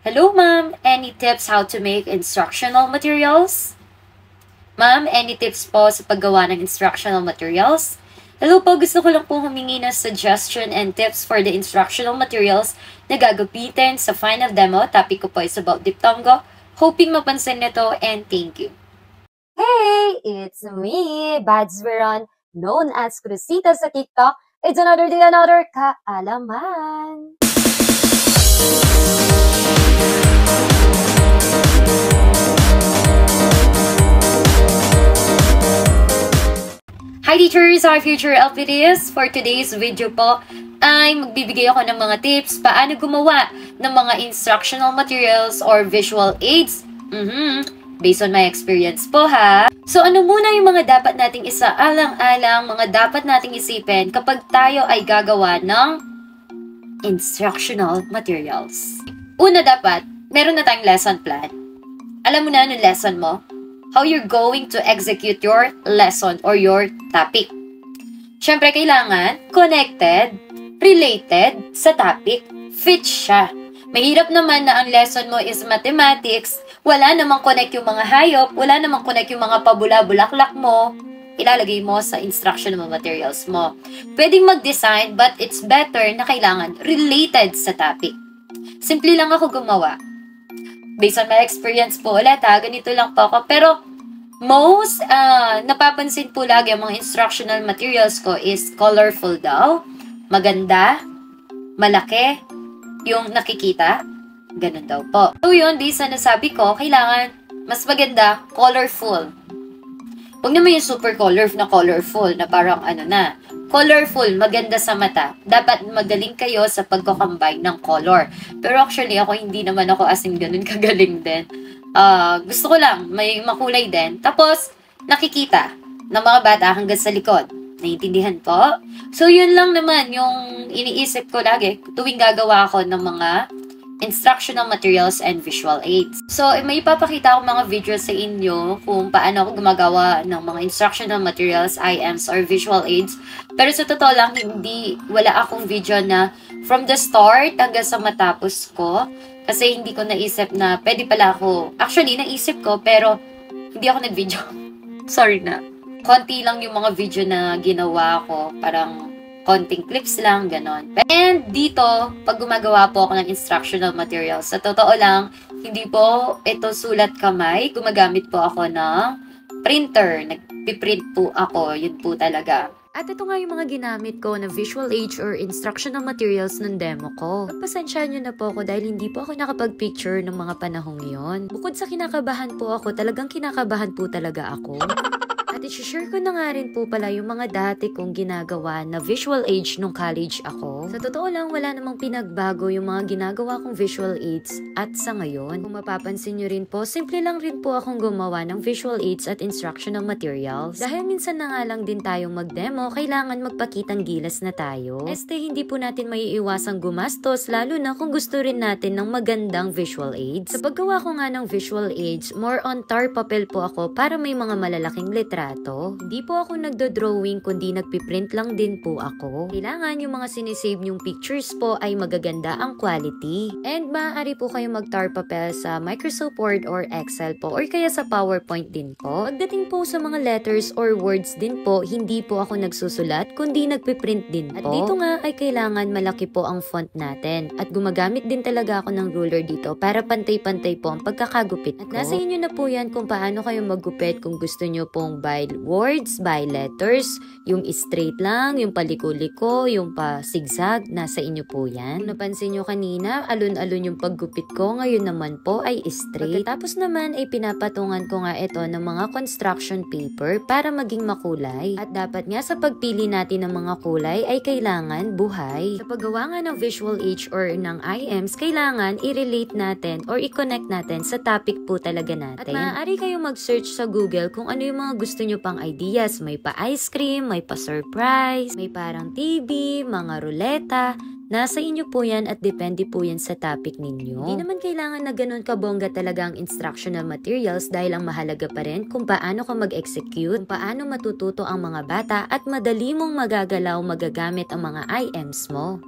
Hello, ma'am. Any tips how to make instructional materials? Ma'am, any tips po sa paggawa ng instructional materials? Hello po, gusto ko lang po humingi ng suggestion and tips for the instructional materials na gagamitin sa final demo. Topic ko po is about diphthongo. Hoping mapansin nito and thank you. Hey, it's me, Bads Veron, known as Crucita sa TikTok. It's another day, another kaalaman. Hi teachers! Our future LPDs! For today's video po ay magbibigay ako ng mga tips paano gumawa ng mga instructional materials or visual aids. Based on my experience po ha. So ano muna yung mga dapat nating isaalang-alang, mga dapat nating isipin kapag tayo ay gagawa ng instructional materials. Una dapat, meron na tayong lesson plan. Alam mo na anong lesson mo? How you're going to execute your lesson or your topic. Siyempre, kailangan connected, related sa topic, fit siya. Mahirap naman na ang lesson mo is mathematics, wala namang connect yung mga hayop, wala namang connect yung mga pabula-bulaklak mo, ilalagay mo sa instructional materials mo. Pwedeng mag-design, but it's better na kailangan related sa topic. Simple lang ako gumawa. Based on my experience po ulit ha, ganito lang po ako. Pero most napapansin po lagi ang mga instructional materials ko is colorful daw, maganda, malaki, yung nakikita, ganun daw po. So yun, di sa nasabi ko, kailangan mas maganda, colorful. Huwag naman yung super colorful na parang colorful, maganda sa mata. Dapat magaling kayo sa pagko-combine ng color. Pero actually, ako hindi naman ako asing ganun kagaling din. Gusto ko lang, may makulay din. Tapos, nakikita ng mga bata hanggang sa likod. Naiintindihan po? So, yun lang naman yung iniisip ko lagi tuwing gagawa ako ng mga instructional materials and visual aids. So, may ipapakita ako mga videos sa inyo kung paano ako gumagawa ng mga instructional materials, IMs, or visual aids. Pero sa totoo lang, wala akong video na from the start hanggang sa matapos ko. Kasi hindi ko naisip na pwede pala ako. Actually, naisip ko, pero hindi ako nag-video. Sorry na. Konti lang yung mga video na ginawa ko. Parang konting clips lang, ganon. And dito, pag gumagawa po ako ng instructional materials, sa totoo lang, hindi po ito sulat kamay. Gumagamit po ako ng printer. Nagpiprint po ako. Yun po talaga. At ito nga yung mga ginamit ko na visual aids or instructional materials ng demo ko. Pagpasensyahan nyo na po ako dahil hindi po ako nakapag-picture ng mga panahong yon. Bukod sa kinakabahan po ako, talagang kinakabahan po talaga ako. At i-share ko na nga rin po pala yung mga dati kong ginagawa na visual aids nung college ako. Sa totoo lang, wala namang pinagbago yung mga ginagawa kong visual aids at sa ngayon. Kung mapapansin nyo rin po, simple lang rin po akong gumawa ng visual aids at instructional materials. Dahil minsan na nga lang din tayong mag-demo, kailangan magpakitang gilas na tayo. Hindi po natin maiiwasang gumastos, lalo na kung gusto rin natin ng magandang visual aids. Sa paggawa ko nga ng visual aids, more on tar papel po ako para may mga malalaking letra. Hindi po ako nagdo-drawing kundi nagpiprint lang din po ako. Kailangan yung mga sinisave nyong pictures po ay magaganda ang quality. And maaari po kayo mag-tar papel sa Microsoft Word or Excel po or kaya sa PowerPoint din po. Pagdating po sa mga letters or words din po, hindi po ako nagsusulat kundi nagpiprint din po. At dito nga ay kailangan malaki po ang font natin. At gumagamit din talaga ako ng ruler dito para pantay-pantay po ang pagkakagupit ko. At nasa inyo na po yan kung paano kayo maggupit kung gusto nyo pong by words, by letters, yung straight lang, yung paliko-liko, yung pa-zigzag, nasa inyo po yan. Napansin nyo kanina, alun-alun yung paggupit ko, ngayon naman po ay straight. Pagkatapos naman ay pinapatungan ko nga ito ng mga construction paper para maging makulay. At dapat nga sa pagpili natin ng mga kulay ay kailangan buhay. Sa paggawa nga ng visual aids or ng IMs, kailangan i-relate natin or i-connect natin sa topic po talaga natin. At maaari kayong mag-search sa Google kung ano yung mga gusto nyo pang ideas. May pa-ice cream, may pa-surprise, may parang TV, mga ruleta. Nasa inyo po yan at depende po yan sa topic ninyo. Hindi naman kailangan na ganun kabongga talaga ang instructional materials dahil ang mahalaga pa rin kung paano ka mag-execute, kung paano matututo ang mga bata at madali mong magagalaw magagamit ang mga IMs mo.